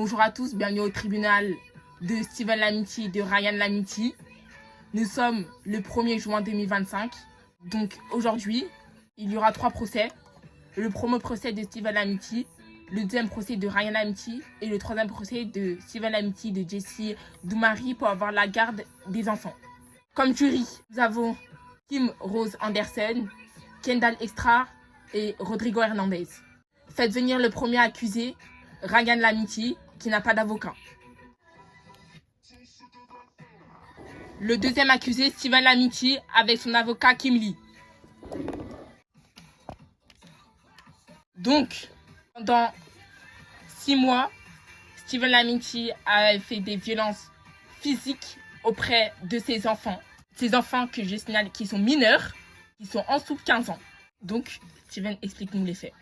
Bonjour à tous, bienvenue au tribunal de Steven Lamity et de Ryan Lamity. Nous sommes le 1er juin 2025. Donc aujourd'hui, il y aura 3 procès. Le premier procès de Steven Lamity, le deuxième procès de Ryan Lamity et le troisième procès de Steven Lamity de Jessie Doumari pour avoir la garde des enfants. Comme jury, nous avons Kim Rose Anderson, Kendall Extra et Rodrigo Hernandez. Faites venir le premier accusé, Ryan Lamity, qui n'a pas d'avocat. Le deuxième accusé, Steven Lamity, avec son avocat Kim Lee. Donc, pendant 6 mois, Steven Lamity a fait des violences physiques auprès de ses enfants. Ces enfants que je signale qui sont mineurs, qui sont en dessous de 15 ans. Donc, Steven, explique-nous les faits.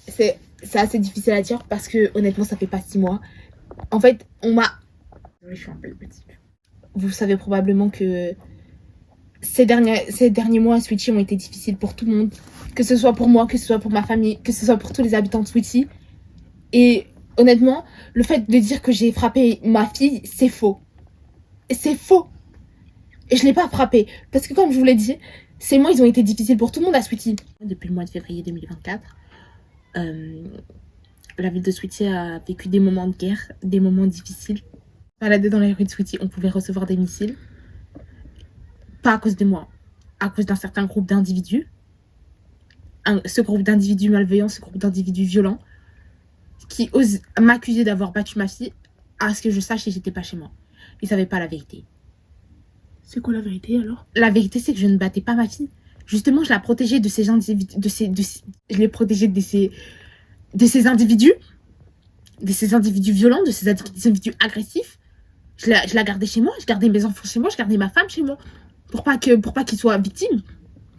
C'est assez difficile à dire parce que honnêtement ça fait pas 6 mois. En fait on m'a... Je suis un peu petite. Vous savez probablement que ces derniers mois Sweetie ont été difficiles pour tout le monde. Que ce soit pour moi, que ce soit pour ma famille, que ce soit pour tous les habitants de Sweetie. Et honnêtement, le fait de dire que j'ai frappé ma fille, c'est faux. C'est faux. Et je l'ai pas frappée. Parce que comme je vous l'ai dit, ces mois ils ont été difficiles pour tout le monde à Sweetie. Depuis le mois de février 2024. La ville de Sweetie a vécu des moments de guerre, des moments difficiles. Balader dans les rues de Sweetie, on pouvait recevoir des missiles. Pas à cause de moi, à cause d'un certain groupe d'individus. Ce groupe d'individus malveillants, ce groupe d'individus violents, qui osent m'accuser d'avoir battu ma fille, à ce que je sache si j'étais pas chez moi. Ils savaient pas la vérité. C'est quoi la vérité alors? La vérité, c'est que je ne battais pas ma fille. Justement, je la protégeais de ces individus, je l'ai protégée de ces individus violents, de ces individus agressifs. Je la gardais chez moi, je gardais mes enfants chez moi, je gardais ma femme chez moi, pour pas qu'ils soient victimes,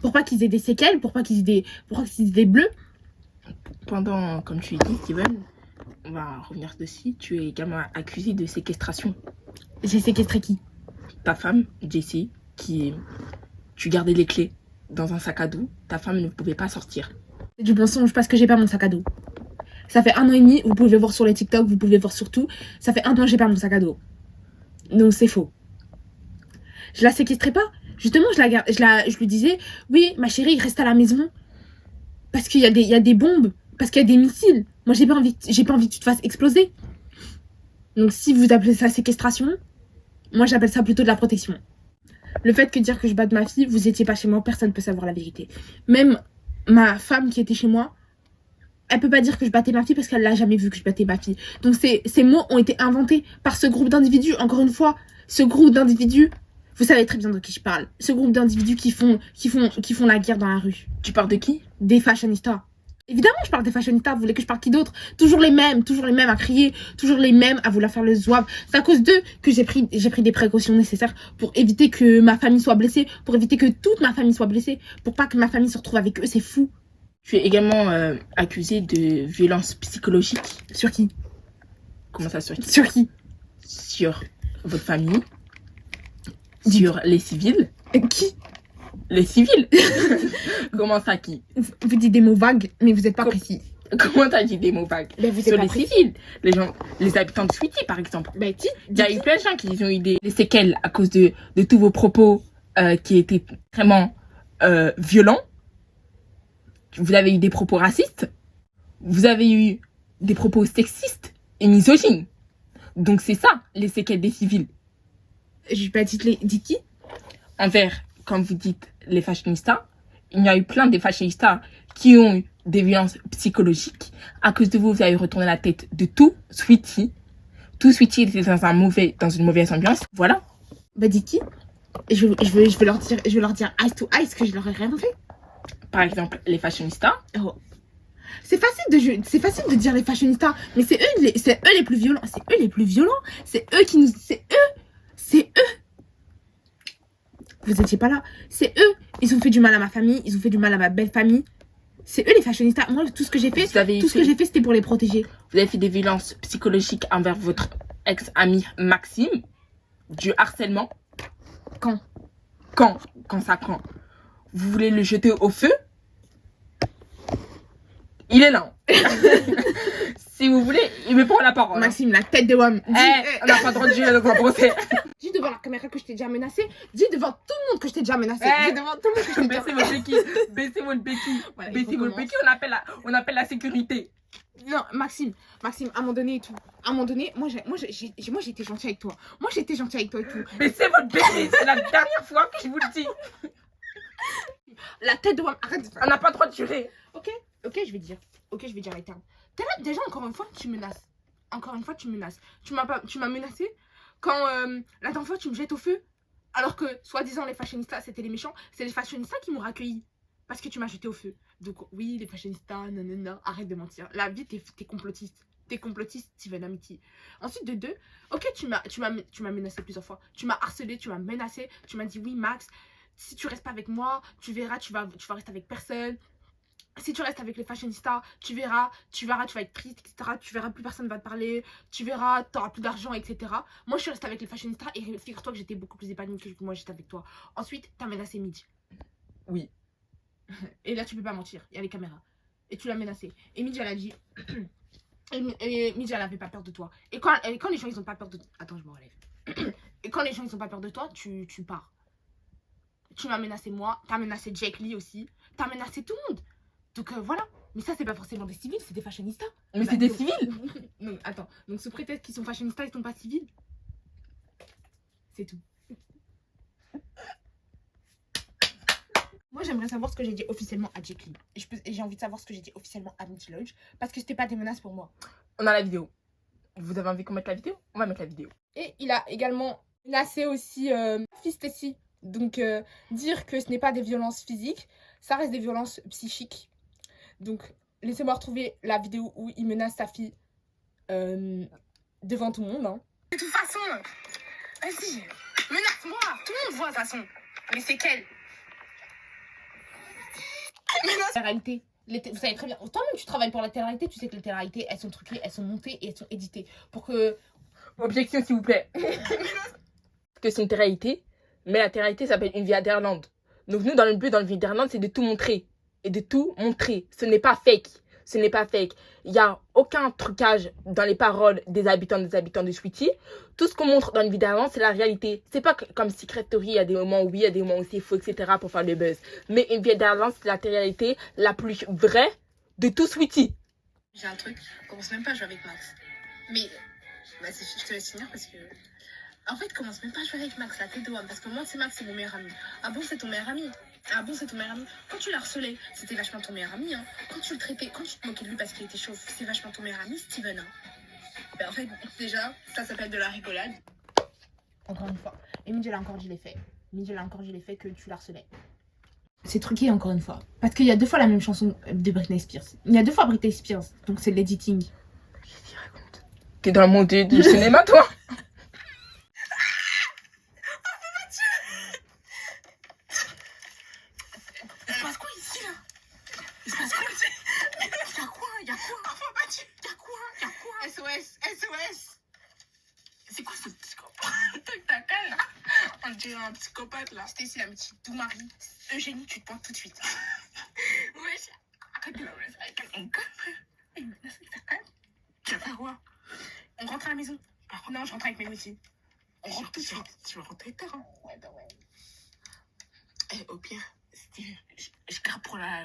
pour pas qu'ils aient des séquelles, pour pas qu'ils aient des bleus. Pendant, comme tu dis, Steven, on va revenir dessus, tu es également accusé de séquestration. J'ai séquestré qui? Ta femme, Jessie, tu gardais les clés dans un sac à dos, ta femme ne pouvait pas sortir. C'est du mensonge parce que j'ai pas mon sac à dos. Ça fait 1 an et demi, vous pouvez voir sur les TikTok, vous pouvez voir sur tout. Ça fait 1 an que j'ai pas mon sac à dos. Donc c'est faux. Je la séquestrais pas. Justement, je lui disais, oui, ma chérie, reste à la maison. Parce qu'il y a des bombes, parce qu'il y a des missiles. Moi, j'ai pas envie que tu te fasses exploser. Donc si vous appelez ça séquestration, moi j'appelle ça plutôt de la protection. Le fait que dire que je batte ma fille, vous étiez pas chez moi, personne ne peut savoir la vérité. Même ma femme qui était chez moi, elle peut pas dire que je battais ma fille parce qu'elle l'a jamais vu que je battais ma fille. Donc ces mots ont été inventés par ce groupe d'individus. Encore une fois, ce groupe d'individus, vous savez très bien de qui je parle. Ce groupe d'individus qui font la guerre dans la rue. Tu parles de qui? Des fashionistas. Évidemment, je parle des fashionistas. Vous voulez que je parle qui d'autre? Toujours les mêmes à crier, toujours les mêmes à vouloir faire le zouave. C'est à cause d'eux que j'ai pris des précautions nécessaires pour éviter que ma famille soit blessée, pour éviter que toute ma famille soit blessée, pour pas que ma famille se retrouve avec eux. C'est fou. Tu es également accusé de violence psychologique. Sur qui? Comment ça, sur qui? Sur qui? Sur votre famille. Sur les civils. Qui? Les civils. Comment ça, qui? Vous dites des mots vagues, mais vous n'êtes pas précis. Comment t'as dit des mots vagues? Sur les civils. Les habitants de Sweetie, par exemple. Il y a eu plein de gens qui ont eu des séquelles à cause de tous vos propos qui étaient vraiment violents. Vous avez eu des propos racistes. Vous avez eu des propos sexistes et misogynes. Donc c'est ça, les séquelles des civils. Je n'ai pas dit qui? Envers, comme vous dites, les fashionistas, il y a eu plein de fashionistas qui ont eu des violences psychologiques. À cause de vous, vous avez retourné la tête de tout Sweetie. Tout Sweetie était dans une mauvaise ambiance. Voilà. Dites qui? Je vais leur dire eyes to eyes que je leur ai rien fait. Par exemple, les fashionistas. Oh. C'est facile de dire les fashionistas, mais c'est eux les plus violents. C'est eux les plus violents. C'est eux. Vous étiez pas là. C'est eux. Ils ont fait du mal à ma famille. Ils ont fait du mal à ma belle famille. C'est eux les fashionistas. Moi, tout ce que j'ai fait, c'était pour les protéger. Vous avez fait des violences psychologiques envers votre ex-ami Maxime. Du harcèlement. Quand? Quand vous voulez le jeter au feu? Il est là. Si vous voulez, il me prend la parole. Maxime, la tête de WAM. On n'a pas le droit de jurer notre procès. Dis devant la caméra que je t'ai déjà menacé. Dis devant tout le monde que je t'ai déjà menacé. Dis devant tout le monde que je t'ai déjà Baissez votre béquille. Baissez votre béquille. Voilà, Baissez votre béquille, on appelle la sécurité. Non, Maxime, à un moment donné et tout. À un moment donné, moi j'étais gentille avec toi. Moi j'étais gentille avec toi et tout. Baissez votre béquille, c'est la dernière fois que je vous le dis. La tête de WAM, arrête de faire. On n'a pas le droit de jurer. Ok, je vais dire. Ok, je vais dire les termes. Déjà, encore une fois, tu menaces. Encore une fois, tu menaces. Tu m'as menacé quand la dernière fois, tu me jettes au feu. Alors que, soi-disant, les fashionistas, c'était les méchants. C'est les fashionistas qui m'ont accueilli. Parce que tu m'as jeté au feu. Donc, oui, les fashionistas, non, arrête de mentir. La vie, t'es complotiste. T'es complotiste, Steven Amity. Ensuite, de deux, ok, tu m'as menacé plusieurs fois. Tu m'as harcelé, tu m'as menacé. Tu m'as dit, oui, Max, si tu restes pas avec moi, tu verras, tu vas rester avec personne. Si tu restes avec les fashionistas, tu verras, tu vas être triste, etc. Tu verras, plus personne va te parler. Tu verras, tu n'auras plus d'argent, etc. Moi, je suis restée avec les fashionistas et figure-toi que j'étais beaucoup plus épanouie que moi, j'étais avec toi. Ensuite, tu as menacé Midge. Oui. Et là, tu peux pas mentir, il y a les caméras. Et tu l'as menacé. Et Midge, elle a dit... et Midge, elle avait pas peur de toi. Et quand les gens, ils ont pas peur de... Attends, je me relève. Et quand les gens, ils ont pas peur de toi, tu pars. Tu m'as menacé moi, tu as menacé Jake Lee aussi. Tu as menacé tout le monde. Donc voilà, mais ça c'est pas forcément des civils, c'est des fashionistas. Mais c'est des civils. Donc attends, donc sous prétexte qu'ils sont fashionistas, ils sont pas civils. C'est tout. Moi j'aimerais savoir ce que j'ai dit officiellement à Jake Lee. Et j'ai envie de savoir ce que j'ai dit officiellement à Mitch Lodge. Parce que c'était pas des menaces pour moi. On a la vidéo. Vous avez envie qu'on mette la vidéo? On va mettre la vidéo. Et il a également menacé aussi Fils Tessie. Donc dire que ce n'est pas des violences physiques, ça reste des violences psychiques. Donc, laissez-moi retrouver la vidéo où il menace sa fille devant tout le monde. Hein. De toute façon, vas-y, menace-moi. Tout le monde voit de toute façon. Mais c'est quelle? La réalité, vous savez très bien. Toi-même, tu travailles pour la télé-réalité. Tu sais que les télé-réalités, elles sont truquées, elles sont montées et elles sont éditées. Pour que... Objection, s'il vous plaît. Que c'est une télé-réalité, mais la télé-réalité s'appelle Une vie à Derland. Donc nous, dans le but, dans le vie d'Derland, c'est de tout montrer. Et de tout montrer. Ce n'est pas fake. Ce n'est pas fake. Il n'y a aucun trucage dans les paroles des habitants de Sweetie. Tout ce qu'on montre dans une vidéo d'avant, c'est la réalité. C'est pas comme Secret Story, il y a des moments où oui, il y a des moments où c'est faux, etc. pour faire le buzz. Mais une vidéo d'avant, c'est la réalité la plus vraie de tout Sweetie. J'ai un truc, commence même pas à jouer avec Max. Mais, vas-y, je te laisse finir parce que... En fait, commence même pas à jouer avec Max, la tête de WAM. Parce que moi, c'est Max, c'est mon meilleur ami. Ah bon, c'est ton meilleur ami? Ah bon, c'est ton meilleur ami? Quand tu l'harcelais, c'était vachement ton meilleur ami, hein. Quand tu le traitais, quand tu te moquais de lui parce qu'il était chauve, c'est vachement ton meilleur ami, Steven, hein. Ben, en fait, déjà, ça s'appelle de la rigolade. Encore une fois. Et Midge, elle a encore dit les faits. Midge, elle a encore dit les faits que tu l'harcelais. C'est truqué encore une fois. Parce qu'il y a 2 fois la même chanson de Britney Spears. Il y a 2 fois Britney Spears. Donc c'est l'editing. Qu'est-ce qu'il raconte? T'es dans le monde du cinéma, toi? SOS. C'est quoi ce psychopathe? Ta canne là? On dirait un psychopathe là. Stacy la petite Doumari. Eugénie, tu te pointes tout de suite. Wesh. Arrête de la menacer avec un canne, frère. Il me menace avec ta canne. Tu vas faire quoi? On rentre à la maison. Non, je rentre avec mes outils. On rentre tout de suite. Tu vas rentrer tard, hein? Ouais, bah ouais. Et au pire, je garde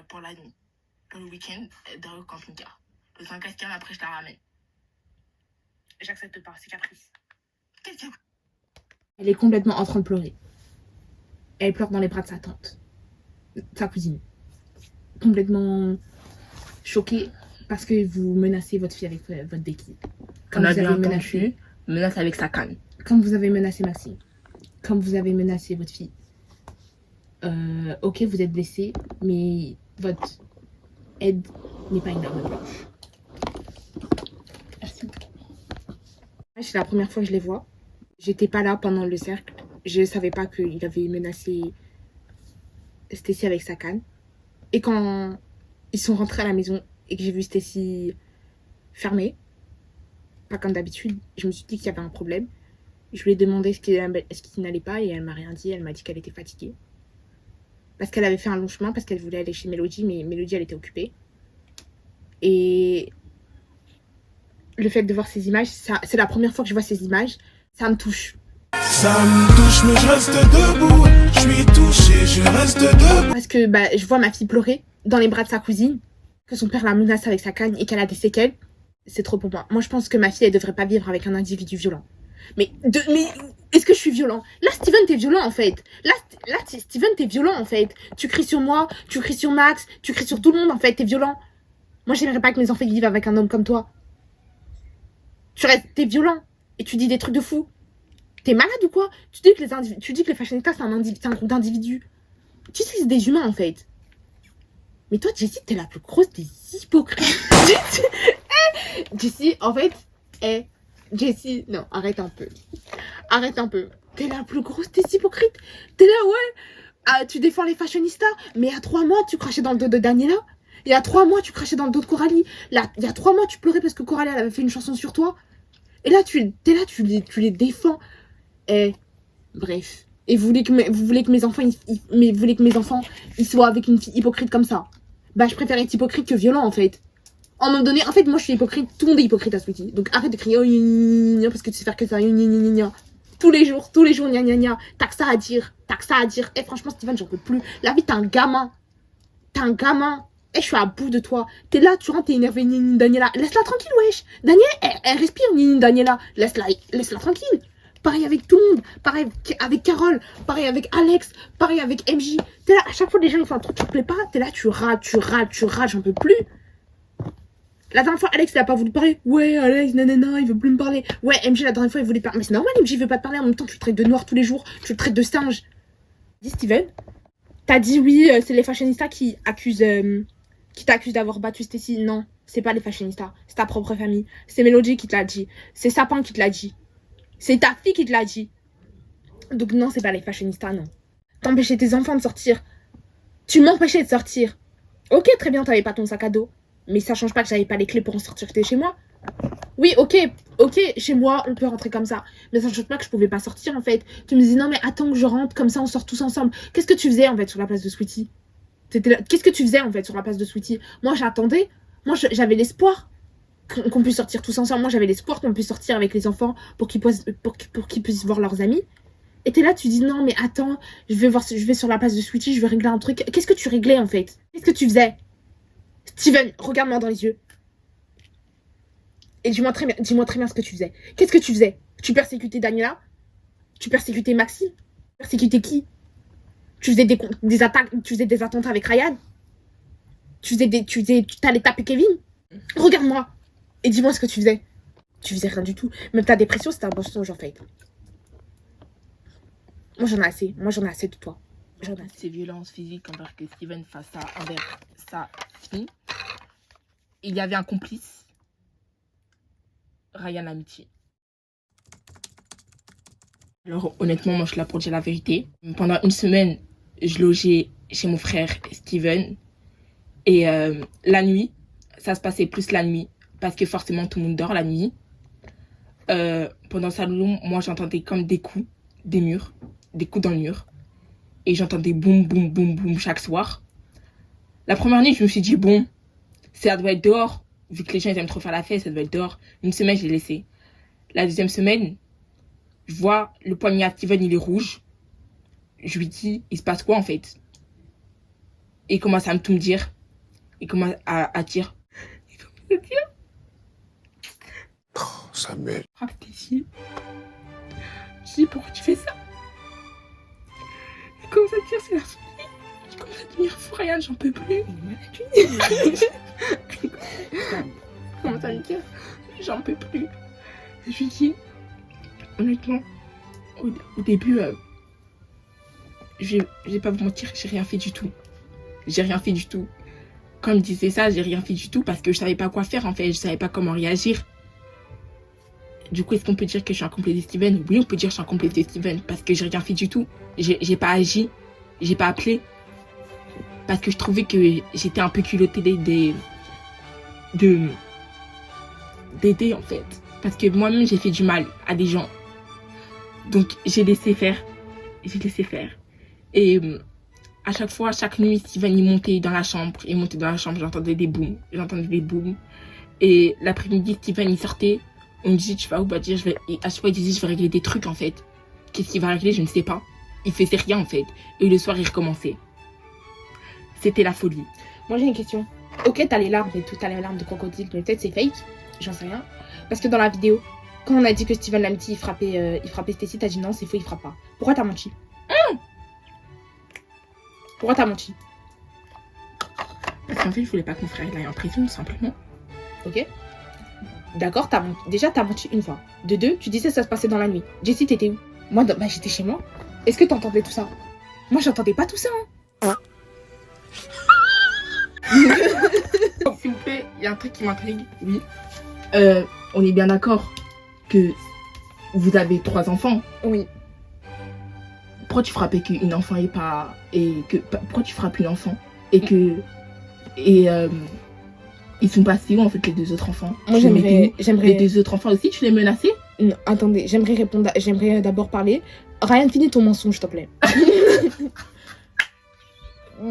pour la nuit. Pour le week-end, dans le camping-car. Le 5-4 après, je la ramène. J'accepte pas, c'est caprice. Quel caprice? Elle est complètement en train de pleurer. Elle pleure dans les bras de sa tante. Sa cousine. Complètement choquée parce que vous menacez votre fille avec votre béquille. On a bien entendu, menace avec sa canne. Comme vous avez menacé Maxime. Comme vous avez menacé votre fille. Ok, vous êtes blessé, mais votre aide n'est pas une arme blanche. Merci. C'est la première fois que je les vois. J'étais pas là pendant le cercle. Je savais pas qu'il avait menacé Stacy avec sa canne. Et quand ils sont rentrés à la maison et que j'ai vu Stacy fermée, pas comme d'habitude, je me suis dit qu'il y avait un problème. Je lui ai demandé ce qui n'allait pas et elle m'a rien dit. Elle m'a dit qu'elle était fatiguée. Parce qu'elle avait fait un long chemin, parce qu'elle voulait aller chez Mélodie, mais Mélodie, elle était occupée. Et le fait de voir ces images, c'est la première fois que je vois ces images, ça me touche. Ça me touche mais je reste debout. Je suis touché, je reste debout. Parce que je vois ma fille pleurer dans les bras de sa cousine, que son père la menace avec sa canne et qu'elle a des séquelles. C'est trop pour moi. Moi, je pense que ma fille, elle devrait pas vivre avec un individu violent. Mais est-ce que je suis violent? Là, Steven, t'es violent, en fait. Là, Steven, t'es violent, en fait. Tu cries sur moi, tu cries sur Max, tu cries sur tout le monde, en fait. T'es violent. Moi, j'aimerais pas que mes enfants vivent avec un homme comme toi. T'es violent. Et tu dis des trucs de fou. T'es malade ou quoi? Tu dis que les fashionistas, c'est un groupe d'individus. Tu sais que c'est des humains, en fait. Mais toi, Jessie, t'es la plus grosse des hypocrites. Jessie, en fait, Jessie, non, arrête un peu. Arrête un peu. T'es la plus grosse des hypocrites. T'es là, ouais. Ah, tu défends les fashionistas. Mais il y a 3 mois, tu crachais dans le dos de Daniela. Il y a 3 mois, tu crachais dans le dos de Coralie. Là, il y a 3 mois, tu pleurais parce que Coralie, elle avait fait une chanson sur toi. Et là, tu les défends. Bref. Et vous voulez que mes enfants, ils soient avec une fille hypocrite comme ça. Bah, je préfère être hypocrite que violent, en fait. À un moment donné, en fait, moi, je suis hypocrite. Tout le monde est hypocrite à Sweetie. Donc, arrête de crier, oh, gna, gna, gna, parce que tu sais faire que ça, gna, gna, gna, gna. Tous les jours, gna, gna, gna. T'as que ça à dire. Franchement, Steven, j'en peux plus. La vie, t'es un gamin. Je suis à bout de toi. T'es là, tu rentres, t'es énervé, gna, gna, Daniela. Laisse-la tranquille, wesh. Daniela, elle respire, gna, gna, Daniela. Laisse-la tranquille. Pareil avec tout le monde, pareil avec Carole, pareil avec Alex, pareil avec MJ. T'es là, à chaque fois les gens ils font un truc qui te plaît pas, t'es là, tu râles, j'en peux plus. La dernière fois, Alex il a pas voulu parler. Ouais, Alex, nanana, il veut plus me parler. Ouais, MJ la dernière fois il voulait parler. Mais c'est normal, MJ veut pas te parler, en même temps tu le traites de noir tous les jours, tu le traites de singe. Dis Steven, t'as dit oui, c'est les fashionistas qui t'accusent d'avoir battu Stacy. Non, c'est pas les fashionistas, c'est ta propre famille. C'est Melody qui te l'a dit, c'est Sapin qui te l'a dit. C'est ta fille qui te l'a dit. Donc non, c'est pas les fashionistas, non. T'empêchais tes enfants de sortir. Tu m'empêchais de sortir. Ok, très bien, t'avais pas ton sac à dos. Mais ça change pas que j'avais pas les clés pour en sortir chez moi. Oui, ok, chez moi, on peut rentrer comme ça. Mais ça change pas que je pouvais pas sortir, en fait. Tu me dis, non, mais attends que je rentre, comme ça, on sort tous ensemble. Qu'est-ce que tu faisais, en fait, sur la place de Sweetie? Qu'est-ce que tu faisais, en fait, sur la place de Sweetie? Moi, j'attendais. Moi, j'avais l'espoir qu'on puisse sortir tous ensemble. Moi, j'avais l'espoir qu'on puisse sortir avec les enfants pour qu'ils puissent voir leurs amis. Et t'es là, tu dis non, mais attends, je vais sur la place de Sweetie, je vais régler un truc. Qu'est-ce que tu réglais en fait? Qu'est-ce que tu faisais? Steven, regarde-moi dans les yeux. Et dis-moi très bien ce que tu faisais. Qu'est-ce que tu faisais? Tu persécutais Daniela? Tu persécutais Maxime? Tu persécutais qui? Tu faisais des attaques, tu faisais des attentats avec Ryan? Tu t'allais taper Kevin? Regarde-moi. Et dis-moi ce que tu faisais. Tu faisais rien du tout. Même ta dépression, c'était un mensonge en fait. Moi j'en ai assez. De toi. Ces violences physiques envers que Steven fasse ça envers sa fille. Il y avait un complice. Ryan Amitié. Alors honnêtement, moi je suis là pour dire la vérité. Pendant une semaine, je logeais chez mon frère Steven. Et la nuit, ça se passait plus la nuit. Parce que forcément, tout le monde dort la nuit. Pendant le salon, moi, j'entendais comme des coups, des coups dans le mur. Et j'entendais boum, boum, boum, boum chaque soir. La première nuit, je me suis dit, bon, ça doit être dehors. Vu que les gens ils aiment trop faire la fête, ça doit être dehors. Une semaine, je l'ai laissé. La deuxième semaine, je vois le poignet à Steven, il est rouge. Je lui dis, il se passe quoi en fait? Et il commence à tout me dire. Il commence à dire. Oh, Samuel. Frappe tes yeux. Je dis, pourquoi tu fais ça? Il commence à dire, c'est la folie. Il commence à devenir fou, Ryan, j'en peux plus. Il commence à me dire, j'en peux plus. Et je lui dis, honnêtement, au début, je vais pas vous mentir, j'ai rien fait du tout. Quand il me disait ça, j'ai rien fait du tout parce que je savais pas quoi faire en fait, je savais pas comment réagir. Du coup, est-ce qu'on peut dire que je suis un complice de Steven? Oui, on peut dire que je suis un complice de Steven parce que j'ai rien fait du tout. J'ai pas agi, j'ai pas appelé. Parce que je trouvais que j'étais un peu culottée d'aider en fait. Parce que moi-même, j'ai fait du mal à des gens. Donc, j'ai laissé faire. Et à chaque fois, chaque nuit, Steven, il montait dans la chambre. J'entendais des booms. Et l'après-midi, Steven, il sortait. On me dit, tu vas où? Bah, dire, et à chaque fois, il disait, je vais régler des trucs, en fait. Qu'est-ce qu'il va régler? Je ne sais pas. Il faisait rien, en fait. Et le soir, il recommençait. C'était la folie. Moi, j'ai une question. Ok, t'as les larmes et tout, t'as les larmes de crocodile, mais peut-être c'est fake. J'en sais rien. Parce que dans la vidéo, quand on a dit que Steven Lamity, il frappait Stacy, t'as dit non, c'est faux, il frappe pas. Pourquoi t'as menti? Pourquoi t'as menti? Parce qu'en fait, je voulais pas que mon frère aille en prison, tout simplement. Ok. D'accord, déjà t'as menti une fois. De deux, tu disais que ça se passait dans la nuit. Jessie, t'étais où? Moi, bah, j'étais chez moi. Est-ce que t'entendais tout ça? Moi, j'entendais pas tout ça. Hein. S'il vous plaît, il y a un truc qui m'intrigue. Oui. On est bien d'accord que vous avez 3 enfants. Oui. Pourquoi tu frappais qu'une enfant et pas... Pourquoi tu frappes une enfant et que... ils sont passés où en fait les 2 autres enfants? Moi, j'aimerais... j'aimerais... Les 2 autres enfants aussi, tu les menaçais? Non, attendez, j'aimerais d'abord parler. Ryan, finis ton mensonge, s'il te plaît.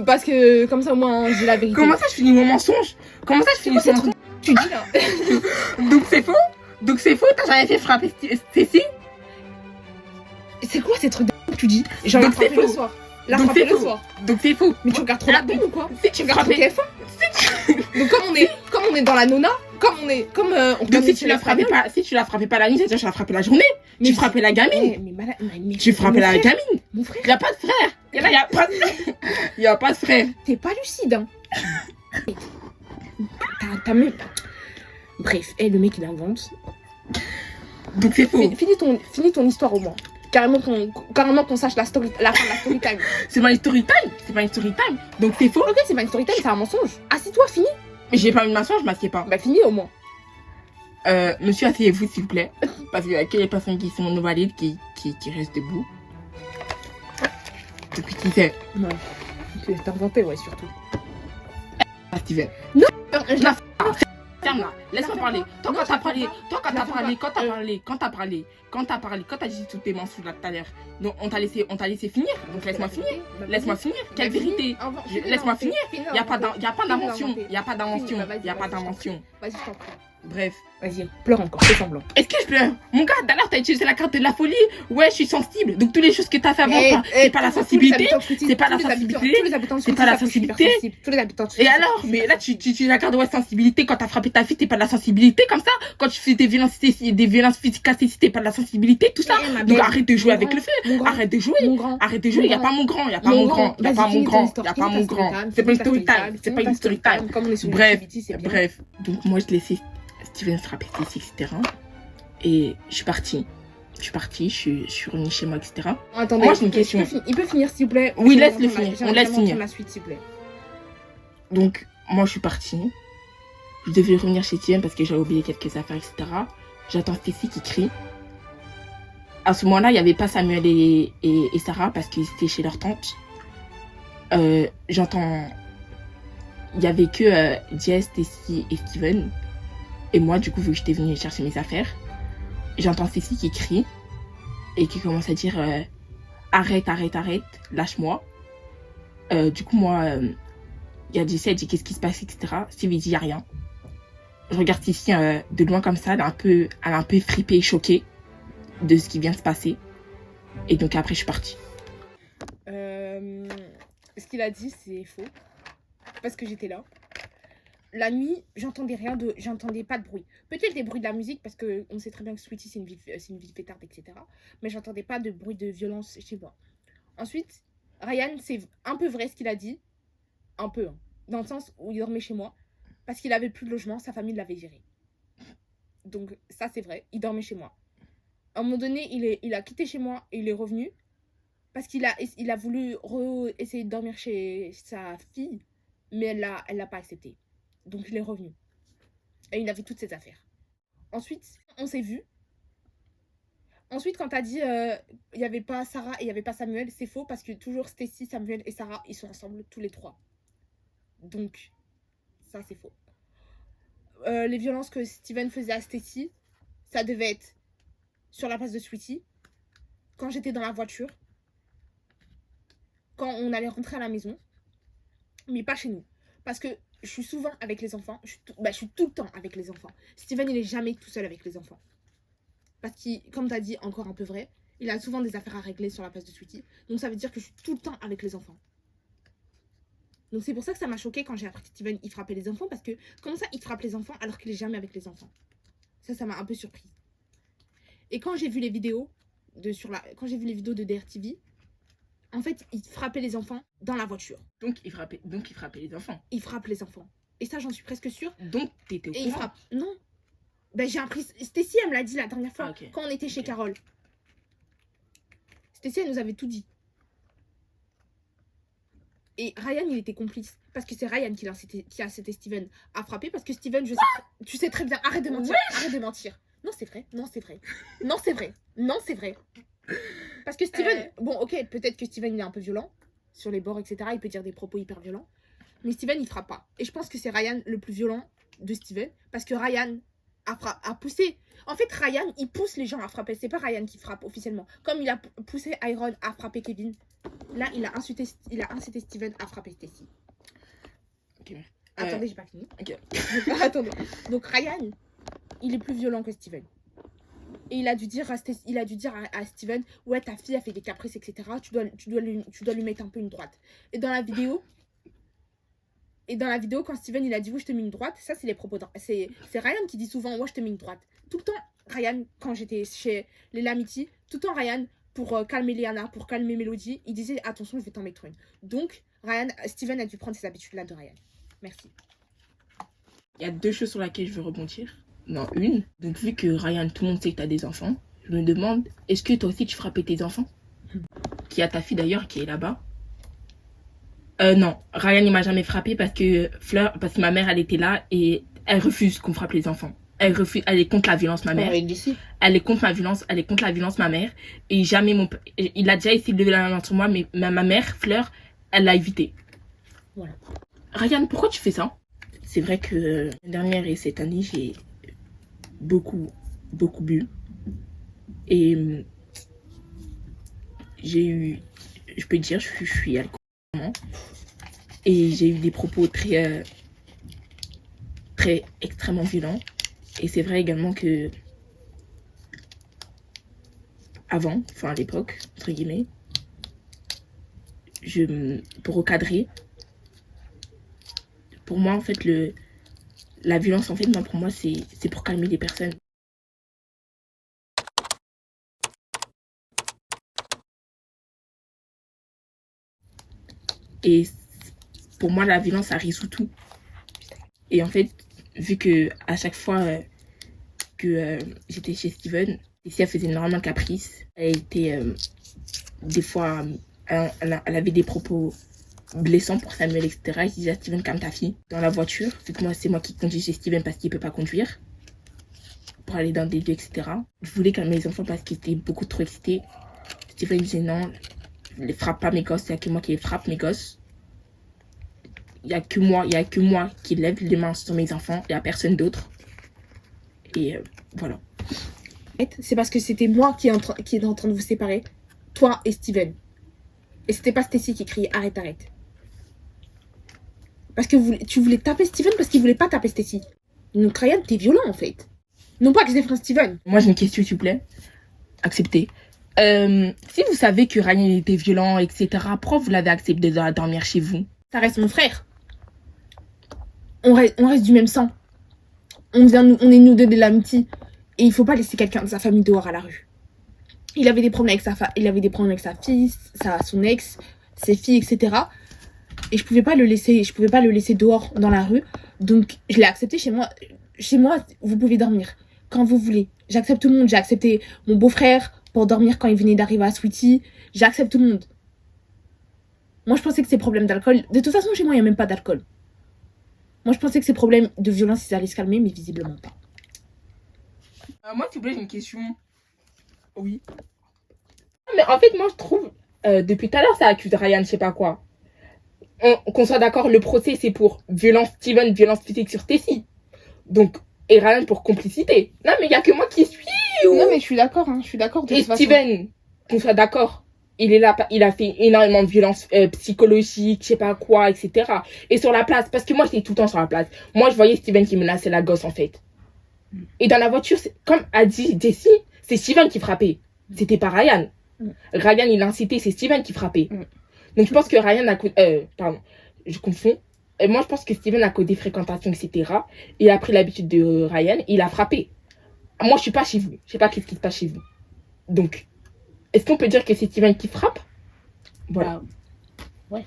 Parce que comme ça, au moins, j'ai la vérité. Comment ça, je finis mon mensonge? Comment ça, je finis mon mensonge? Tu dis là. Donc c'est faux? Donc c'est faux? T'as jamais fait frapper Stacy? C'est quoi ces trucs que tu dis? Genre, Donc la frapper c'est le faux. soir. La Donc frapper c'est le faux. soir. Donc c'est faux. Mais tu regardes trop la télé ou quoi? Si tu Tu regardes trop frappais... TF1? Donc comme on est dans la nona, on Donc si tu la frappais pas la nuit, c'est-à-dire que tu la frappais la journée. Tu frappais la gamine. Tu frappais la gamine. Mon frère, Y a pas de frère. Y a pas de frère. Y a pas de frère. t'es pas lucide, hein. T'as même... Bref, le mec il invente. Donc c'est faux. Finis ton histoire au moins. Carrément qu'on sache la fin de la story time. C'est ma story time. C'est pas une story time. Donc c'est faux. Ok, c'est pas une story time, c'est un mensonge. Assis-toi, finis. Mais j'ai pas une mensonge, je m'assieds pas. Bah finis au moins. Monsieur, asseyez-vous s'il vous plaît. Parce qu'il y a que les personnes qui sont valides qui restent debout. Depuis qui c'est? Non. T'as inventé, ouais, surtout. Ah, Steven. Non, Ferme là, laisse-moi parler. Toi, quand t'as dit toutes tes mensonges là tout à l'heure, donc on t'a laissé finir. Donc laisse-moi finir. Laisse-moi finir. Quelle vérité? Laisse-moi finir. Y a pas d'invention. Y a pas d'invention. Y a pas d'invention. Vas-y, je t'en prie. Bref. Vas-y, pleure encore, fais semblant. Est-ce que je pleure? Mon gars, d'ailleurs, t'as utilisé la carte de la folie. Ouais, je suis sensible. Donc, toutes les choses que t'as fait avant, c'est pas la sensibilité. C'est pas la sensibilité. C'est pas la sensibilité. Tous les habitants. Et alors? Mais là, tu utilises la carte de sensibilité. Quand t'as frappé ta fille, t'es pas de la sensibilité comme ça. Quand tu fais des violences physiques, t'es pas de la sensibilité, tout ça. Donc, arrête de jouer avec le feu. Arrête de jouer. Arrête de jouer. Y a pas mon grand. Y a pas mon grand. Y a pas mon grand. Y a pas mon grand. C'est pas une story time. C'est pas une story time. Bref. Donc, moi, je laissais Steven frapper Stacy, etc. Et je suis partie, je suis revenue chez moi, etc. Attendez, moi j'ai une question. Il peut finir s'il vous plaît? Oui, laisse-le finir, on laisse finir. La suite s'il vous plaît. Donc, moi je suis partie. Je devais revenir chez Steven parce que j'avais oublié quelques affaires, etc. J'attends Stacy qui crie. À ce moment-là, il n'y avait pas Samuel et Sarah parce qu'ils étaient chez leur tante. J'entends... Il n'y avait que Jess, Stacy et Steven. Et moi, du coup, vu que j'étais venue chercher mes affaires, j'entends Stacy qui crie et qui commence à dire arrête, lâche-moi. Du coup, moi, il y a Jessie, elle dit qu'est-ce qui se passe, etc. Steve, il dit, il n'y a rien. Je regarde Stacy de loin comme ça, elle est un peu frippée et choquée de ce qui vient de se passer. Et donc après, je suis partie. Ce qu'il a dit, c'est faux. Parce que j'étais là. La nuit, j'entendais pas de bruit. Peut-être des bruits de la musique, parce qu'on sait très bien que Sweetie, c'est une ville fêtarde, etc. Mais j'entendais pas de bruit de violence chez moi. Ensuite, Ryan, c'est un peu vrai ce qu'il a dit. Un peu, hein, dans le sens où il dormait chez moi. Parce qu'il avait plus de logement, sa famille l'avait viré. Donc ça, c'est vrai, il dormait chez moi. À un moment donné, il a quitté chez moi et il est revenu. Parce qu'il a voulu essayer de dormir chez sa fille. Mais elle l'a pas accepté. Donc il est revenu. Et il avait toutes ses affaires. Ensuite, on s'est vus. Ensuite, quand t'as dit il n'y avait pas Sarah et il n'y avait pas Samuel, c'est faux parce que toujours Stacy, Samuel et Sarah, ils sont ensemble tous les 3. Donc, ça c'est faux. Les violences que Steven faisait à Stacy, ça devait être sur la place de Sweetie, quand j'étais dans la voiture, quand on allait rentrer à la maison, mais pas chez nous. Parce que je suis souvent avec les enfants. Je suis tout le temps avec les enfants. Steven, il est jamais tout seul avec les enfants. Parce que, comme tu as dit, encore un peu vrai, il a souvent des affaires à régler sur la place de Sweetie. Donc ça veut dire que je suis tout le temps avec les enfants. Donc c'est pour ça que ça m'a choqué quand j'ai appris que Steven, il frappait les enfants. Parce que, comment ça, il frappe les enfants alors qu'il est jamais avec les enfants? Ça m'a un peu surprise. Et quand j'ai vu les vidéos quand j'ai vu les vidéos de DRTV, en fait, il frappait les enfants dans la voiture. Donc il frappait les enfants. Il frappe les enfants. Et ça, j'en suis presque sûre. Donc t'étais au courant. Et il frappe. Non. Ben, j'ai appris. Stacy, elle me l'a dit la dernière fois. Ah, ok. Quand on était chez Carole. Stacy, elle nous avait tout dit. Et Ryan, il était complice. Parce que c'est Ryan qui a incité Steven à frapper. Parce que Steven, tu sais très bien. Arrête de mentir. Arrête de mentir. Non, c'est vrai. Non, c'est vrai. Non, c'est vrai. Non, c'est vrai. Parce que Steven, bon, ok, peut-être que Steven, il est un peu violent sur les bords, etc. Il peut dire des propos hyper violents. Mais Steven, il frappe pas. Et je pense que c'est Ryan le plus violent de Steven. Parce que Ryan a poussé. En fait, Ryan, il pousse les gens à frapper. C'est pas Ryan qui frappe officiellement. Comme il a poussé Iron à frapper Kevin. Là, il a incité Steven à frapper Stacy. Ok. Attendez, j'ai pas fini. Ok. Attendez. Donc Ryan, il est plus violent que Steven. Et il a dû dire à Steven, ouais, ta fille a fait des caprices, etc. Tu dois lui mettre un peu une droite. Et dans la vidéo, quand Steven il a dit, ouais, je te mets une droite, ça c'est les propos. C'est Ryan qui dit souvent, ouais, je te mets une droite. Tout le temps, Ryan, quand j'étais chez les Lamity, tout le temps Ryan, pour calmer Liana, pour calmer Mélodie, il disait, attention, je vais t'en mettre une. Donc, Steven a dû prendre ces habitudes-là de Ryan. Merci. Il y a deux choses sur lesquelles je veux rebondir. Non, une. Donc, vu que Ryan, tout le monde sait que t'as des enfants, je me demande, est-ce que toi aussi tu frappais tes enfants? Qui a ta fille d'ailleurs, qui est là-bas. Non, Ryan, il m'a jamais frappé parce que ma mère, elle était là et elle refuse qu'on frappe les enfants. Elle est contre la violence, ma mère. Elle est contre la violence, ma mère. Et jamais il a déjà essayé de lever la main sur moi, mais ma mère, Fleur, elle l'a évité. Voilà. Ryan, pourquoi tu fais ça? C'est vrai que l'année dernière et cette année, j'ai beaucoup bu. Et j'ai eu, je peux dire, je suis alcoolique. Et j'ai eu des propos très extrêmement violents. Et c'est vrai également que avant, enfin à l'époque, entre guillemets, pour recadrer, pour moi en fait la violence en fait, moi, pour moi c'est pour calmer les personnes. Et pour moi la violence ça résout tout. Et en fait, vu que à chaque fois que j'étais chez Steven, si elle faisait énormément de caprices, elle était des fois, elle avait des propos blessants pour Samuel, etc. Et je disais à Steven, calme ta fille dans la voiture, vu que moi c'est moi qui conduis chez Steven parce qu'il peut pas conduire pour aller dans des lieux, etc. Je voulais calmer les enfants parce qu'ils étaient beaucoup trop excités. Steven disait non, ne frappe pas mes gosses, il n'y a que moi qui les frappe mes gosses. Il n'y a que moi qui lève les mains sur mes enfants, il n'y a personne d'autre. Et voilà. C'est parce que c'était moi qui était en train de vous séparer, toi et Steven. Et c'était pas Stacy qui criait arrête, arrête. Parce que tu voulais taper Steven parce qu'il voulait pas taper Stacy. Donc Ryan, t'es violent en fait. Non pas que je défends Steven. Moi j'ai une question s'il vous plaît. Acceptez. Si vous savez que Ryan était violent, etc., pourquoi vous l'avez accepté de dormir chez vous? Ça reste mon frère. On reste du même sang. On est nous deux de l'amitié. Et il faut pas laisser quelqu'un de sa famille dehors à la rue. Il avait des problèmes avec sa fille, son ex, ses filles, etc. Et je pouvais pas le laisser dehors dans la rue. Donc je l'ai accepté chez moi. Chez moi, vous pouvez dormir quand vous voulez. J'accepte tout le monde. J'ai accepté mon beau-frère pour dormir quand il venait d'arriver à Sweetie. J'accepte tout le monde. Moi, je pensais que ces problèmes d'alcool... De toute façon, chez moi, il n'y a même pas d'alcool. Moi, je pensais que ces problèmes de violence, ils allaient se calmer, mais visiblement pas. Moi, s'il vous plaît, j'ai une question. Oui. Mais en fait, moi, je trouve... depuis tout à l'heure, ça accuse Ryan, je sais pas quoi. Qu'on soit d'accord, le procès, c'est pour violence Steven, violence physique sur Stacy. Donc, et Ryan pour complicité. Non, mais il n'y a que moi qui suis. Non, mais je suis d'accord, hein. Je suis d'accord de Et toute Steven, qu'on soit d'accord. il est là, il a fait énormément de violences psychologiques, je sais pas quoi, etc. Et sur la place, parce que moi, j'étais tout le temps sur la place. Moi, je voyais Steven qui menaçait la gosse, en fait. Et dans la voiture, comme a dit Jessie, c'est Steven qui frappait. C'était pas Ryan. Ryan, il a incité, c'est Steven qui frappait. Donc, je pense que Ryan a... pardon, je confonds. Moi, je pense que Steven a codé fréquentation, etc. Il a pris l'habitude de Ryan, il a frappé. Moi, je suis pas chez vous. Je sais pas qu'est-ce qui se passe chez vous. Donc, est-ce qu'on peut dire que c'est Steven qui frappe? Voilà. Ouais.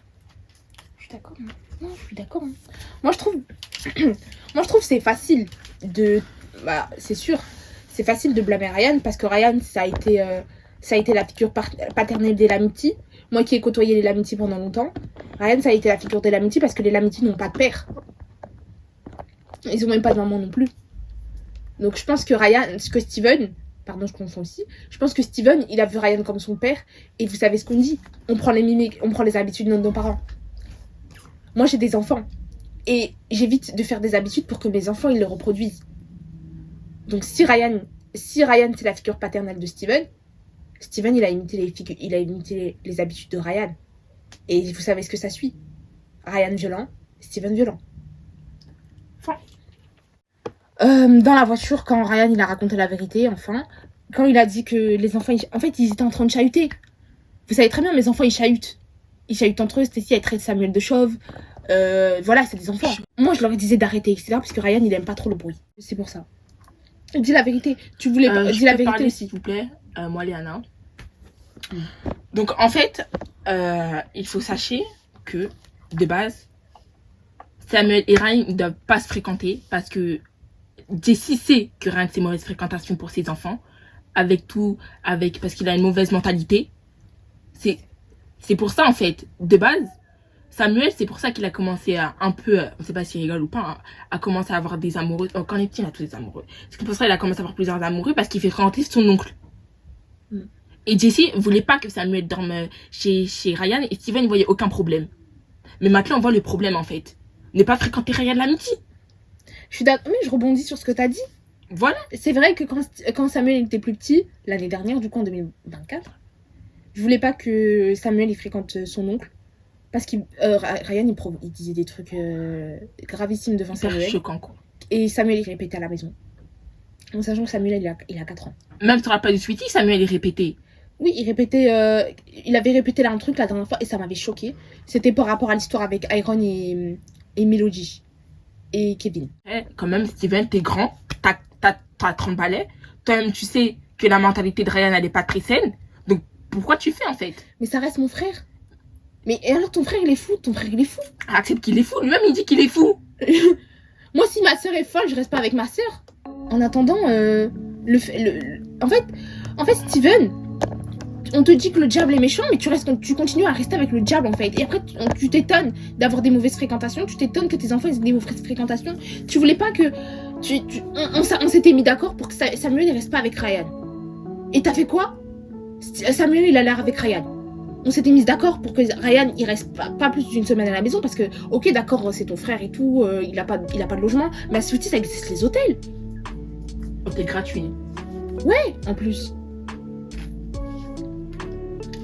Je suis d'accord. Non, je suis d'accord. Moi, je trouve... Moi, je trouve que c'est facile de... Bah, c'est sûr. C'est facile de blâmer Ryan parce que Ryan, ça a été la figure paternelle des Lamity. Moi qui ai côtoyé les Lamity pendant longtemps, Ryan, ça a été la figure des Lamity parce que les Lamity n'ont pas de père. Ils n'ont même pas de maman non plus. Donc je pense que Steven, pardon, je confonds aussi, je pense que Steven, il a vu Ryan comme son père, et vous savez ce qu'on dit, on prend les mimiques, on prend les habitudes de nos parents. Moi j'ai des enfants, et j'évite de faire des habitudes pour que mes enfants, ils le reproduisent. Donc si Ryan c'est la figure paternelle de Steven, il a imité les habitudes de Ryan. Et vous savez ce que ça suit. Ryan violent, Steven violent. Enfin. Dans la voiture, quand Ryan il a raconté la vérité, enfin, quand il a dit que les enfants, en fait, ils étaient en train de chahuter. Vous savez très bien, mes enfants, ils chahutent. Ils chahutent entre eux. Stacy, elle traite Samuel de chauve. Voilà, c'est des enfants. Moi, je leur disais d'arrêter, etc. Parce que Ryan, il aime pas trop le bruit. C'est pour ça. Dis la vérité. Tu voulais pas. Dis la vérité parler, aussi. s'il vous plaît. Moi, Léana. Donc, en fait, il faut sachez que, de base, Samuel et Ryan ne doivent pas se fréquenter parce que Jessie sait que Ryan, c'est mauvaise fréquentation pour ses enfants. Parce qu'il a une mauvaise mentalité. C'est pour ça, en fait, de base, Samuel, c'est pour ça qu'il a commencé à un peu, on sait pas s'il rigole ou pas, à commencer à avoir des amoureux. Quand il est petit, il a tous des amoureux. C'est pour ça qu'il a commencé à avoir plusieurs amoureux parce qu'il fait fréquenter son oncle. Et Jessie voulait pas que Samuel dorme chez Ryan et Steven ne voyait aucun problème. Mais maintenant, on voit le problème, en fait. Ne pas fréquenter Ryan Lamity. Je suis d'accord, mais je rebondis sur ce que tu as dit. Voilà. C'est vrai que quand Samuel était plus petit, l'année dernière, du coup en 2024, je voulais pas que Samuel il fréquente son oncle. Parce que Ryan il disait des trucs gravissimes devant Samuel. Choquant, quoi. Et Samuel il répétait à la maison. En sachant que Samuel il a 4 ans. Même sur la page de Sweetie, Samuel il répétait. Oui, il avait répété là un truc la dernière fois et ça m'avait choqué. C'était par rapport à l'histoire avec Iron et Melody. Et Kevin. Quand même, Steven, t'es grand, t'as 30 balais. Toi-même, tu sais que la mentalité de Ryan, elle n'est pas très saine. Donc, pourquoi tu fais, en fait? Mais ça reste mon frère. Mais et alors, ton frère, il est fou. Ton frère, il est fou. Accepte qu'il est fou. Lui-même, il dit qu'il est fou. Moi, si ma soeur est folle, je reste pas avec ma soeur. En attendant, en fait, Steven, on te dit que le diable est méchant, mais tu continues à rester avec le diable, en fait. Et après, tu t'étonnes d'avoir des mauvaises fréquentations. Tu t'étonnes que tes enfants aient des mauvaises fréquentations. Tu voulais pas que... On s'était mis d'accord pour que Samuel ne reste pas avec Ryan. Et t'as fait quoi? Samuel, il a l'air avec Ryan. On s'était mis d'accord pour que Ryan, il reste pas plus d'une semaine à la maison. Parce que, ok, d'accord, c'est ton frère et tout. Il a pas de logement. Mais à Sweetie, ça existe les hôtels. Hôtel gratuit. Ouais, en plus.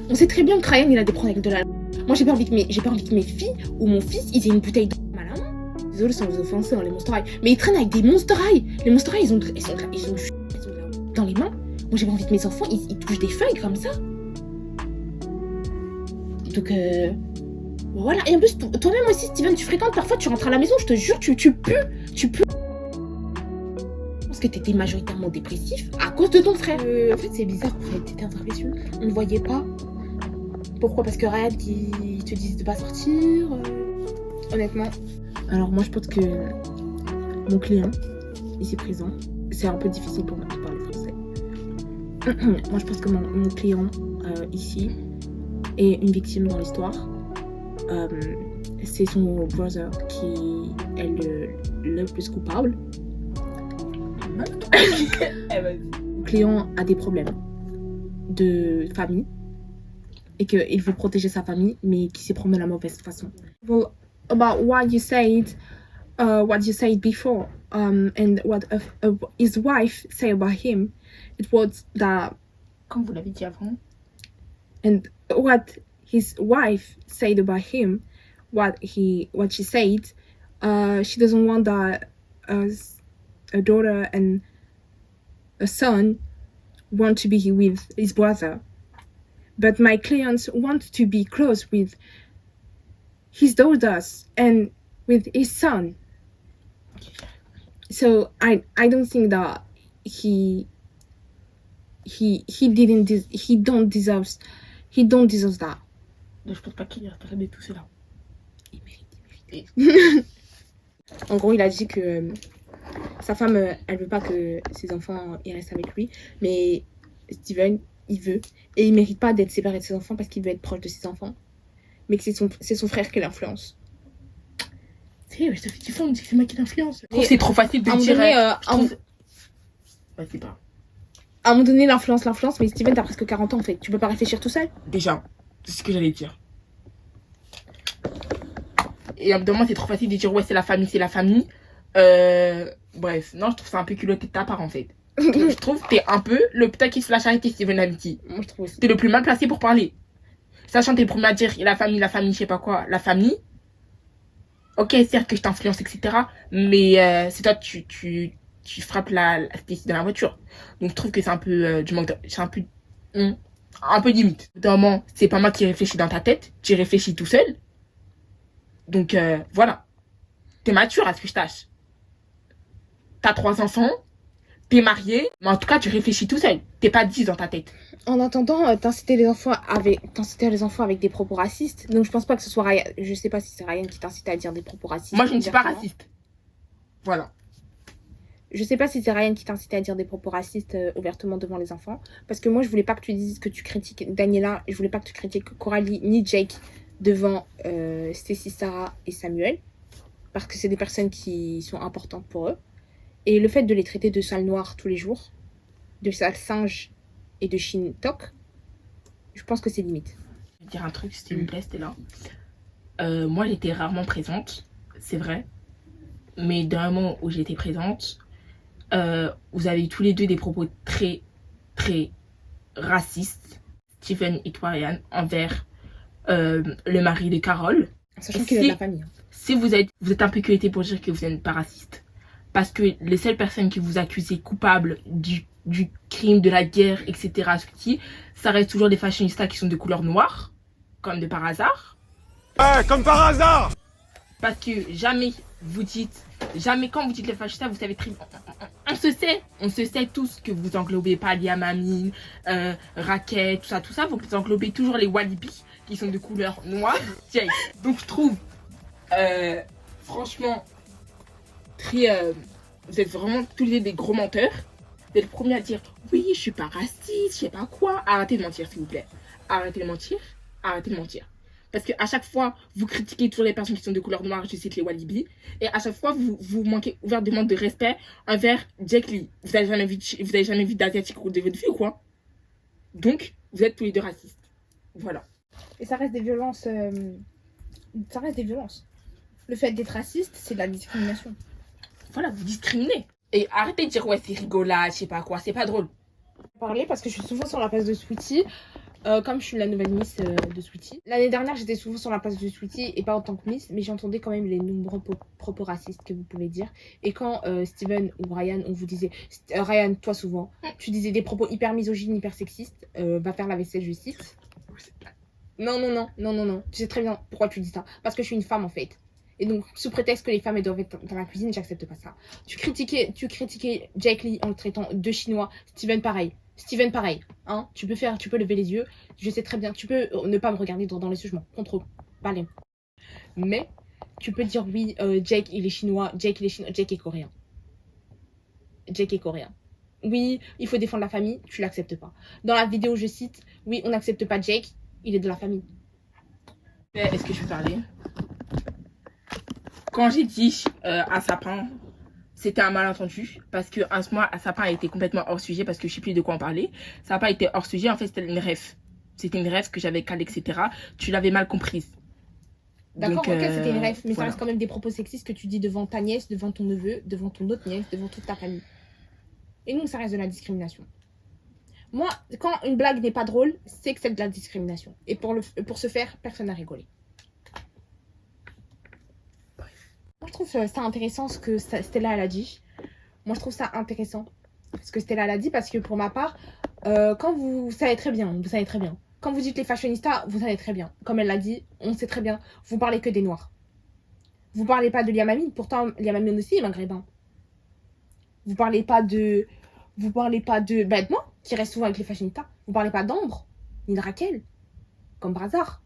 On sait très bien que Ryan, il a des problèmes avec de la... Moi, j'ai pas envie que mes filles ou mon fils, ils aient une bouteille de à la main. Désolé sans vous offenser, les Monster High. Mais ils traînent avec des Monster High. Les Monster High, ils ont dans les mains. Moi, j'ai pas envie que mes enfants, ils touchent des feuilles comme ça. Donc, voilà. Et en plus, toi-même aussi, Steven, tu fréquentes. Parfois, tu rentres à la maison, je te jure, tu pues. Je pense que t'étais majoritairement dépressif à cause de ton frère. En fait, c'est bizarre, en fait. T'étais en dépression. On ne voyait pas. Pourquoi? Parce que Ryan, il te disait de pas sortir. Honnêtement. Alors, moi, je pense que mon client, ici présent, c'est un peu difficile pour moi de parler français. Moi, je pense que mon client, ici, est une victime dans l'histoire. C'est son brother qui est le plus coupable. Mon client a des problèmes de famille et qu'il veut protéger sa famille, mais qui s'y prend de la mauvaise façon. Well, about what you said before, and what his wife said about him, it was that, Comme vous l'avez dit avant. and what his wife said about him, what she said, she doesn't want that a daughter and a son want to be with his brother, but my clients want to be close with his daughters and with his son. So I don't think that he don't deserve that. Je pense pas qu'il regardait tout cela. Il mérite. En gros, il a dit que sa femme, elle veut pas que ses enfants ils restent avec lui, mais Steven, il veut. Et il mérite pas d'être séparé de ses enfants parce qu'il veut être proche de ses enfants. Mais que c'est son frère qui l'influence. C'est vrai, ça fait 10 ans, on me dit que c'est moi qui l'influence. C'est trop facile de dire. Vas-y, pas. À un moment donné, l'influence, mais Steven, t'as presque 40 ans en fait. Tu peux pas réfléchir tout seul. Déjà, c'est ce que j'allais dire. Et à un moment, c'est trop facile de dire ouais, c'est la famille, c'est la famille. Bref, non, je trouve ça un peu culotté de ta part en fait. Je trouve que t'es un peu le putain qui se la charité, Steven Amity. Moi, je trouve aussi. T'es le plus mal placé pour parler. Sachant que t'es le premier à dire la famille, je sais pas quoi, la famille. Ok, certes que je t'influence, etc. Mais c'est toi, tu frappes la Stacy dans la voiture. Donc je trouve que c'est un peu du manque de... C'est un peu limite. Normalement, c'est pas moi qui réfléchis dans ta tête. Tu réfléchis tout seul. Donc voilà. T'es mature à ce que je tâche. T'as 3 enfants. T'es marié. Mais en tout cas, tu réfléchis tout seul. T'es pas 10 dans ta tête. En attendant, t'incitais les enfants avec des propos racistes. Donc je pense pas que ce soit Ryan. Je sais pas si c'est Ryan qui t'incitait à dire des propos racistes. Moi, je ne suis pas raciste. Voilà. Je sais pas si c'est Ryan qui t'incitait à dire des propos racistes ouvertement devant les enfants. Parce que moi, je voulais pas que tu dises que tu critiques Daniela. Je voulais pas que tu critiques Coralie ni Jake devant Stacy, Sarah et Samuel. Parce que c'est des personnes qui sont importantes pour eux. Et le fait de les traiter de sales noirs tous les jours, de sales singes et de chine toc, je pense que c'est limite. Je vais dire un truc, s'il vous plaît, c'était là. Moi, j'étais rarement présente, c'est vrai. Mais d'un moment où j'étais présente, vous avez eu tous les deux des propos très, très racistes, Steven et toi, Ryan, envers le mari de Carole. Sachant qu'il est de la famille. Si vous êtes un peu culotté pour dire que vous n'êtes pas raciste. Parce que les seules personnes qui vous accusent coupables du crime, de la guerre, etc., ça reste toujours des fashionistas qui sont de couleur noire, comme de par hasard. Ouais, comme par hasard. Parce que jamais quand vous dites les fashionistas, vous savez très bien. On se sait tous que vous englobez pas Liam Amine, Raquel, tout ça, vous englobez toujours les Walibi qui sont de couleur noire. Donc je trouve, franchement, très, vous êtes vraiment tous les deux des gros menteurs. Vous êtes le premier à dire oui, je suis pas raciste, je sais pas quoi. Arrêtez de mentir, s'il vous plaît. Arrêtez de mentir. Parce qu'à chaque fois, vous critiquez toujours les personnes qui sont de couleur noire, je cite les Walibi. Et à chaque fois, vous manquez ouvertement de respect envers Jake Lee. Vous avez jamais vu d'asiatique de votre vie ou quoi? Donc, vous êtes tous les deux racistes. Voilà. Et ça reste des violences. Le fait d'être raciste, c'est de la discrimination. Voilà, vous discriminez. Et arrêtez de dire ouais, c'est rigolade, je sais pas quoi, c'est pas drôle. Parler parce que je suis souvent sur la place de Sweetie. Comme je suis la nouvelle Miss de Sweetie. L'année dernière, j'étais souvent sur la place de Sweetie et pas en tant que Miss, mais j'entendais quand même les nombreux propos racistes que vous pouvez dire. Et quand Steven ou Ryan, on vous disait, Ryan, toi souvent, tu disais des propos hyper misogynes, hyper sexistes, va faire la vaisselle, je cite. Non. Tu sais très bien pourquoi tu dis ça. Parce que je suis une femme en fait. Et donc, sous prétexte que les femmes elles doivent être dans la cuisine, j'accepte pas ça. Tu critiquais Jake Lee en le traitant de chinois. Steven pareil, hein. Tu peux lever les yeux. Je sais très bien. Tu peux ne pas me regarder dans les yeux, je m'en contrôle. Parlez. Mais tu peux dire oui, Jake il est chinois, Jake est coréen. Oui, il faut défendre la famille, tu l'acceptes pas. Dans la vidéo, je cite, oui, on n'accepte pas Jake, il est de la famille. Est-ce que je peux parler? Quand j'ai dit à Sapin, c'était un malentendu. Parce que en ce moment, Sapin a été complètement hors sujet. Parce que je sais plus de quoi en parler. Ça n'a pas été hors sujet. En fait, c'était une rêve. C'était une rêve que j'avais calée, etc. Tu l'avais mal comprise. D'accord, ok, c'était une rêve. Mais voilà. Ça reste quand même des propos sexistes que tu dis devant ta nièce, devant ton neveu, devant ton autre nièce, devant toute ta famille. Et donc, ça reste de la discrimination. Moi, quand une blague n'est pas drôle, c'est que c'est de la discrimination. Et pour ce faire, personne n'a rigolé. Moi, je trouve ça intéressant ce que Stella elle a dit. Moi, je trouve ça intéressant ce que Stella elle a dit parce que pour ma part, quand vous savez très bien, Quand vous dites les fashionistas, vous savez très bien. Comme elle l'a dit, on sait très bien. Vous parlez que des noirs. Vous parlez pas de Liam Amine. Pourtant, Liam Amine aussi est maghrébin. Vous parlez pas de moi, qui reste souvent avec les fashionistas. Vous parlez pas d'Ambre, ni de Raquel, comme par hasard.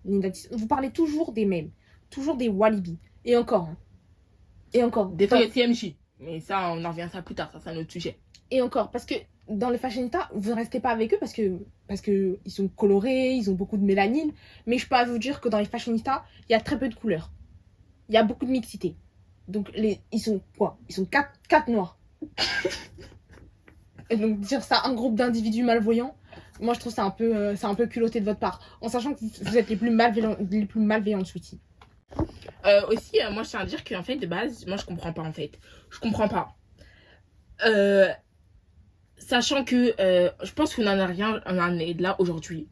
Vous parlez toujours des mêmes. Toujours des Walibi. Et encore. Hein. Et encore. Des fois, il y a TMJ. Mais ça, on en revient à ça plus tard. Ça, c'est un autre sujet. Et encore. Parce que dans les fashionistas, vous ne restez pas avec eux parce que ils sont colorés, ils ont beaucoup de mélanine. Mais je peux vous dire que dans les fashionistas, il y a très peu de couleurs. Il y a beaucoup de mixité. Donc, ils sont quoi? Ils sont 4 noirs. Et donc, dire ça à un groupe d'individus malvoyants, moi, je trouve ça un peu culotté de votre part. En sachant que vous êtes les plus malveillants de Sweetie. Aussi, moi, je tiens à dire qu'en fait, de base, moi, je comprends pas, en fait. Je comprends pas. Sachant que je pense qu'on en est là aujourd'hui.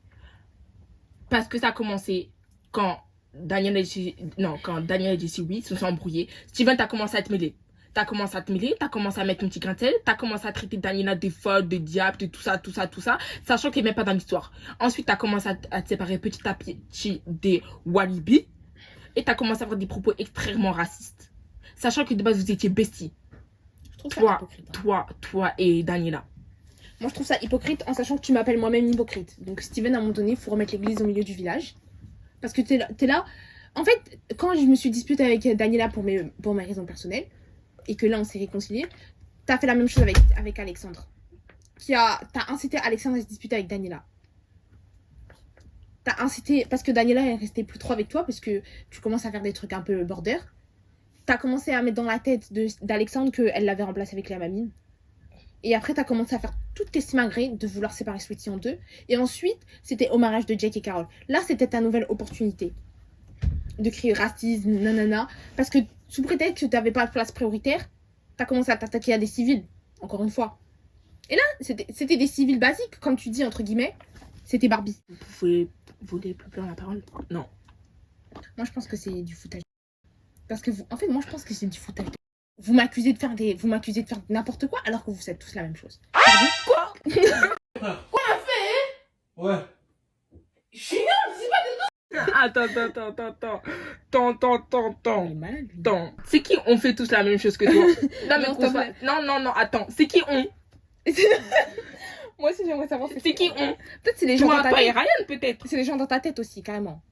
Parce que ça a commencé quand Daniel et Jessie oui, se sont embrouillés. Steven, t'as commencé à te mêler. T'as commencé à mettre ton petit grain de sel. T'as commencé à traiter Daniela de folle, de diable, de tout ça. Sachant qu'elle n'est même pas dans l'histoire. Ensuite, t'as commencé à te séparer petit à petit des Walibi. Et t'as commencé à avoir des propos extrêmement racistes. Sachant que de base, vous étiez besties. Toi et Daniela. Moi, je trouve ça hypocrite en sachant que tu m'appelles moi-même hypocrite. Donc, Steven, à un moment donné, il faut remettre l'église au milieu du village. Parce que t'es là. En fait, quand je me suis disputée avec Daniela pour mes raisons personnelles, et que là, on s'est réconciliés, t'as fait la même chose avec Alexandre. T'as incité Alexandre à se disputer avec Daniela. T'as incité... Parce que Daniela est restée plus trop avec toi, parce que tu commences à faire des trucs un peu border. T'as commencé à mettre dans la tête d'Alexandre qu'elle l'avait remplacé avec la mamine. Et après, t'as commencé à faire toutes tes simagrées de vouloir séparer Sweetie en deux. Et ensuite, c'était au mariage de Jake et Carole. Là, c'était ta nouvelle opportunité de crier racisme, nanana. Parce que sous prétexte que t'avais pas de place prioritaire, t'as commencé à t'attaquer à des civils. Encore une fois. Et là, c'était des civils basiques, comme tu dis, entre guillemets. C'était Barbie. Vous voulez plus prendre la parole? Non. Moi, je pense que c'est du foutage. Parce que en fait, moi, je pense que c'est du foutage. Vous m'accusez de faire n'importe quoi alors que vous faites tous la même chose. Pardon? Quoi? Quoi a fait? Ouais. Je suis nulle, je dis pas de Attends. Il est malade, lui. Attends. C'est qui on fait tous la même chose que toi? Non, mais Non, s'il te plaît. non, attends. C'est qui on? Moi aussi, j'aimerais savoir C'est qui on? Peut-être c'est les gens Toi, dans ta toi et tête. Ryan, peut-être. C'est les gens dans ta tête aussi, carrément.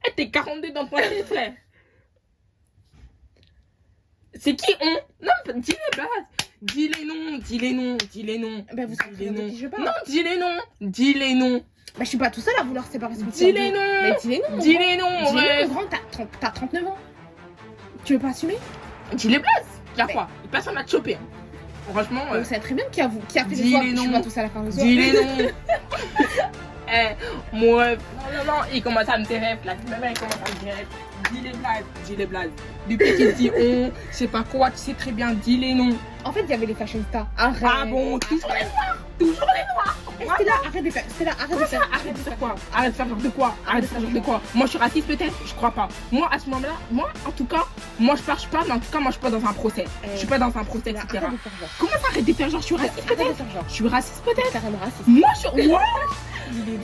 Eh, t'es 42 dans ton tête, frère. C'est qui on? Non, dis les bases. Dis les noms. Ben, vous savez de qui je parle. Non, dis les noms. Bah, je suis pas tout seul à vouloir séparer ce Dis les noms. Mais dis les noms. Dis les noms, Dis les ouais. noms, grand. T'as 39 ans. Tu veux pas assumer? Dis les blases. Y'a quoi? Personne m'a chopé. Franchement, On sait très bien qui a fait Dis les soirs. les Je suis noms. pas tout seul à faire les soirs. dis les noms. Moi, non, il commence à me terrer. La maman, il commence à me terrer. Dis les blagues. Depuis qu'il dit on, je sais pas quoi, tu sais très bien, dis les noms. En fait, il y avait les fashionistas. Arrête. Ah bon, toujours les noirs. Stella, arrête de faire. Arrête de faire quoi? Arrête de faire genre de quoi? Arrête de faire genre de quoi? Moi je suis raciste peut-être? Je crois pas. Moi à ce moment-là, en tout cas, moi je parle pas, mais en tout cas moi je suis pas dans un procès. Je suis pas dans un procès, etc. Arrête de faire genre. Comment ça arrête de faire genre je suis raciste Arrête de peut-être? faire genre. Je suis raciste peut-être? Carrément raciste. Moi je suis. Ouais!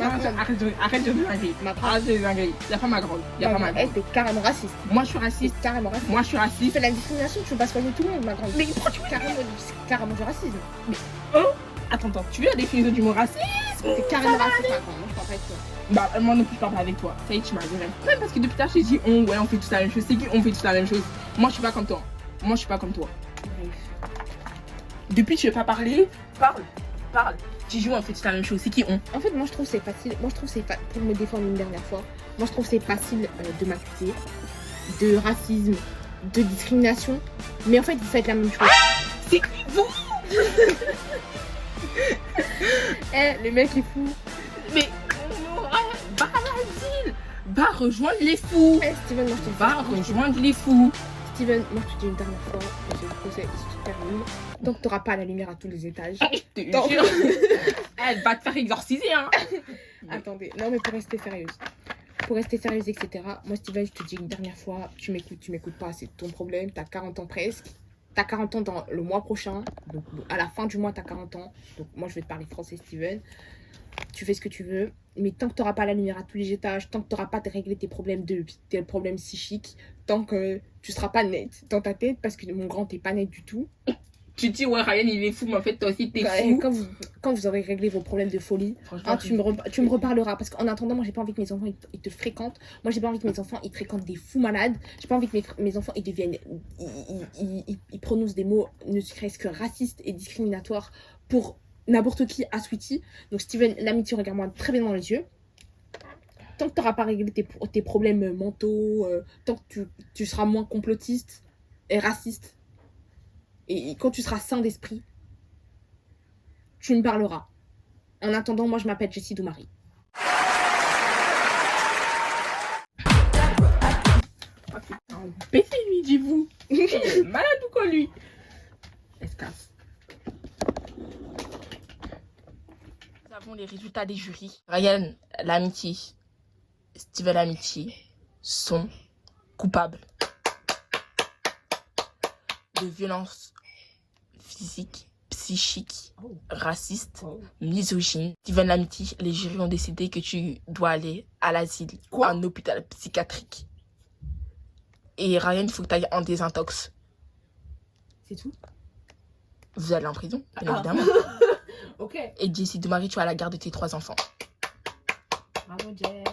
Arrête de dinguerie. Arrête de dinguerie. Y'a pas ma grande. Y'a pas ma grande. T'es carrément raciste. Moi je suis raciste. T'es carrément raciste. Moi je suis Tu raciste. fais la discrimination, tu veux pas soigner tout le monde, ma grande. Mais pourquoi tu veux Carrément du racisme. Attends, tu veux la définition du mot raciste? T'es carrément raciste, ma grande. Moi, je parle pas avec toi. Bah, moi non plus, je parle pas avec toi. Ça y est, tu m'as viré. Même parce que depuis tard, j'ai dit on fait tous la même chose. C'est qui on fait tous la même chose? Moi, je suis pas comme toi. Bref. Depuis, tu veux pas parler? Parle. Tu joues, on fait tous la même chose. C'est qui on? En fait, moi, je trouve que c'est facile. Pour me défendre une dernière fois, moi, je trouve que c'est facile de m'accuser de racisme, de discrimination. Mais en fait, vous faites la même chose. C'est qui vous? Le mec est fou. Mais va à l'asile. Va rejoindre les fous. Steven, moi, je te Va rejoindre les fous. Steven, moi je te dis une dernière fois, et c'est le procès, il se termine. Tant que t'auras pas la lumière à tous les étages. Je te Tant- jure. Elle va te faire exorciser, hein. Attendez, non mais pour rester sérieuse. Pour rester sérieuse, etc. Moi, Steven, je te dis une dernière fois, tu m'écoutes pas, c'est ton problème. T'as 40 ans presque. T'as 40 ans dans le mois prochain. Donc, à la fin du mois, t'as 40 ans. Donc, moi, je vais te parler français, Steven. Tu fais ce que tu veux. Mais tant que t'auras pas la lumière à tous les étages, tant que t'auras pas réglé tes problèmes psychiques, tant que tu seras pas net dans ta tête, parce que mon grand, t'es pas net du tout. Tu dis, ouais, Ryan, il est fou, mais en fait, toi aussi, t'es Et fou. quand vous aurez réglé vos problèmes de folie, Franchement, hein, tu me reparleras. Parce qu'en attendant, moi, j'ai pas envie que mes enfants ils te fréquentent. Moi, j'ai pas envie que mes enfants ils te fréquentent des fous malades. J'ai pas envie que mes enfants ils deviennent. Ils prononcent des mots ne serait-ce que racistes et discriminatoires pour n'importe qui à Sweetie. Donc, Steven, l'amitié, regarde-moi très bien dans les yeux. Tant que tu n'auras pas réglé tes problèmes mentaux, tant que tu seras moins complotiste et raciste, et quand tu seras sain d'esprit, tu me parleras. En attendant, moi, je m'appelle Jessie Doumari. Oh putain, pété lui, dis-vous. Il est malade ou quoi, lui? Elle se casse. Nous avons les résultats des jurys. Ryan, l'amitié, Steven, l'amitié, sont coupables de violences physiques, psychiques, racistes, misogynes. Steven, l'amitié, les jurys ont décidé que tu dois aller à l'asile, à un hôpital psychiatrique. Et Ryan, il faut que tu ailles en désintox. C'est tout? Vous allez en prison, bien évidemment. Ok. Et Jessie Doumari, tu as la garde de tes 3 enfants. Bravo, Jess.